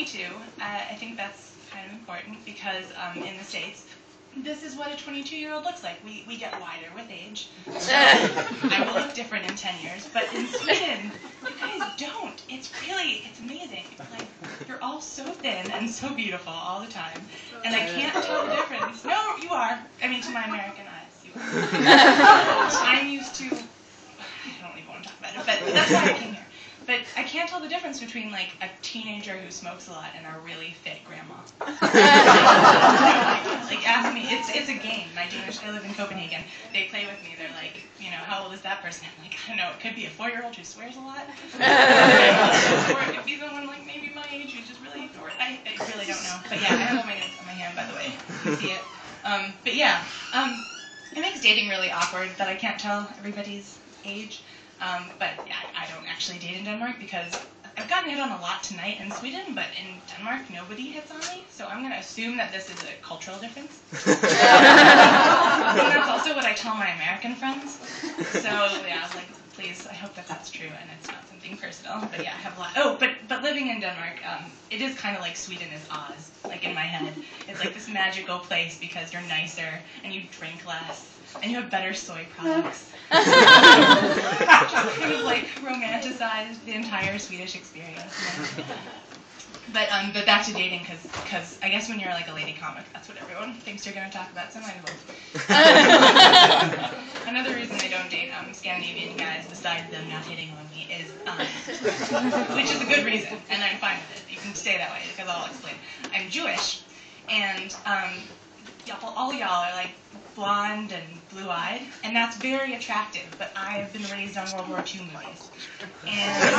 22. I think that's kind of important because in the States, this is what a 22-year-old looks like. We get wider with age. I will look different in 10 years. But in Sweden, you guys don't. It's amazing. Like, you're all so thin and so beautiful all the time. And I can't tell the difference. No, you are. I mean, to my American eyes, you are. I'm used to, I don't even want to talk about it, but that's why I came here. But I can't tell the difference between, like, a teenager who smokes a lot and a really fit grandma. Like, ask me, it's a game. I live in Copenhagen. They play with me. They're like, you know, how old is that person? I'm like, I don't know. It could be a 4-year-old who swears a lot. Or it could be someone, like, maybe my age who's just really, or I really don't know. But yeah, I have all my notes on my hand, by the way. You can see it. But yeah, it makes dating really awkward that I can't tell everybody's age. But yeah, I don't actually date in Denmark because I've gotten hit on a lot tonight in Sweden, but in Denmark nobody hits on me, so I'm going to assume that this is a cultural difference. And that's also what I tell my American friends. So yeah, I was like, please, I hope that that's true and it's not something personal. But yeah, I have a lot. Oh, but living in Denmark, it is kind of like Sweden is Oz, like in my head. It's like this magical place because you're nicer and you drink less. And you have better soy products. Just kind of like romanticized the entire Swedish experience. But back to dating, because I guess when you're like a lady comic, that's what everyone thinks you're going to talk about, so might as well. Another reason I don't date Scandinavian guys, besides them not hitting on me, is, which is a good reason, and I'm fine with it. You can stay that way, because I'll explain. I'm Jewish, and all y'all are like blonde and blue-eyed, and that's very attractive, but I have been raised on World War II movies. And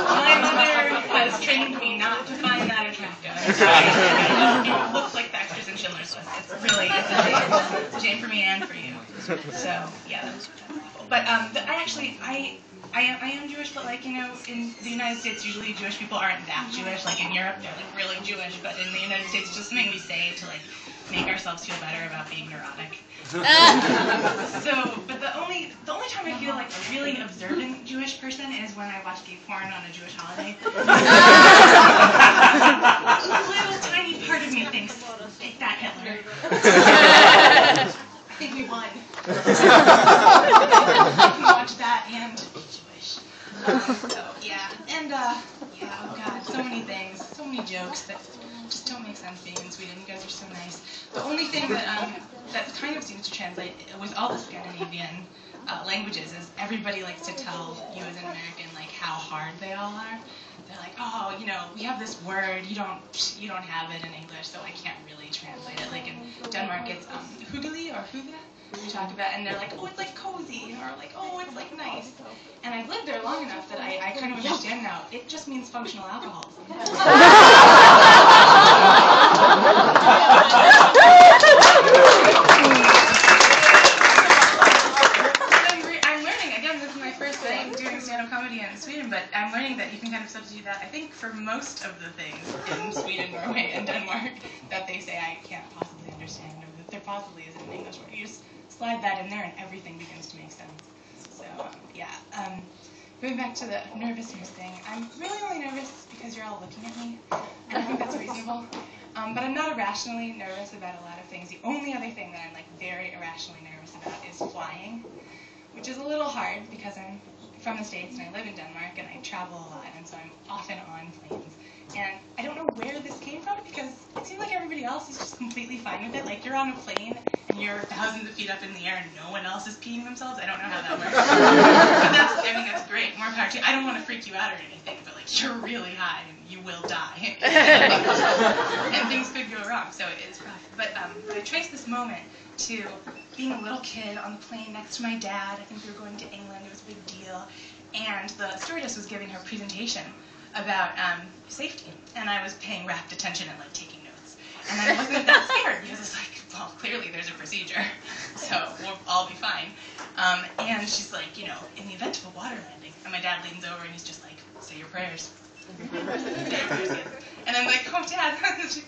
my mother has trained me not to find that attractive. It looks like the extras in Schindler's List. It's a shame for me and for you. So, yeah, that's awful. But I am Jewish, but like, you know, in the United States, usually Jewish people aren't that Jewish. Like in Europe, they're like really Jewish, but in the United States, it's just something we say to like make ourselves feel better about being neurotic. But the only time I feel like a really observant Jewish person is when I watch gay porn on a Jewish holiday. A little tiny part of me thinks, take that, Hitler. I think we won. I can watch that and be Jewish. So yeah, and yeah, oh god, so many things, so many jokes that just don't make sense being in Sweden. You guys are so nice. The only thing that kind of seems to translate with all the Scandinavian languages is everybody likes to tell you as an American like how hard they all are. They're like, oh, you know, we have this word, you don't have it in English, so I can't really translate it. Like in Denmark, it's hyggelig or hygge. We talk about, and they're like, oh, it's like cozy, or like, oh, it's like nice. And I've lived there long enough that I kind of understand now. It just means functional alcoholism. I'm learning, again, this is my first day doing stand-up comedy in Sweden, but I'm learning that you can kind of substitute that, I think, for most of the things in Sweden, Norway, and Denmark that they say I can't possibly understand, or that there possibly isn't in English word. You just slide that in there and everything begins to make sense. So, yeah. Going back to the nervousness thing, I'm really only nervous because you're all looking at me, and I think that's reasonable. But I'm not irrationally nervous about a lot of things. The only other thing that I'm like very irrationally nervous about is flying, which is a little hard because I'm from the States and I live in Denmark and I travel a lot, and so I'm often on planes. And I don't know where this came from because it seems like everybody else is just completely fine with it. Like you're on a plane and you're thousands of feet up in the air and no one else is peeing themselves. I don't know how that works. But I think that's great. More power to you. I don't want to freak you out or anything, but like you're really high and you will die. And things could go wrong, so it's rough. But I trace this moment to being a little kid on the plane next to my dad. I think we were going to England. It was a big deal. And the stewardess was giving her presentation about safety, and I was paying rapt attention and like taking notes. And I wasn't that scared because it's like, well, clearly there's a procedure, so we'll all be fine. And she's like, you know, in the event of a water landing, and my dad leans over and he's just like, say your prayers. And I'm like, oh, Dad,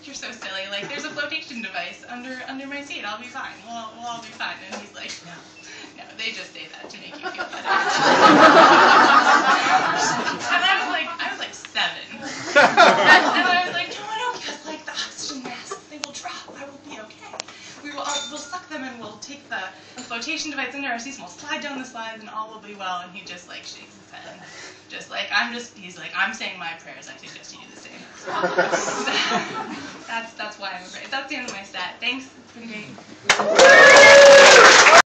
you're so silly. Like, there's a flotation device under my seat. I'll be fine. We'll all be fine. And he's like, no, they just say that to make you feel better. And I was like 7. take the flotation device into our seats and we'll slide down the slides and all will be well. And he just like shakes his head. Just like, he's like, I'm saying my prayers, I suggest you do the same. That's why I'm afraid. That's the end of my stat. Thanks, it's been great.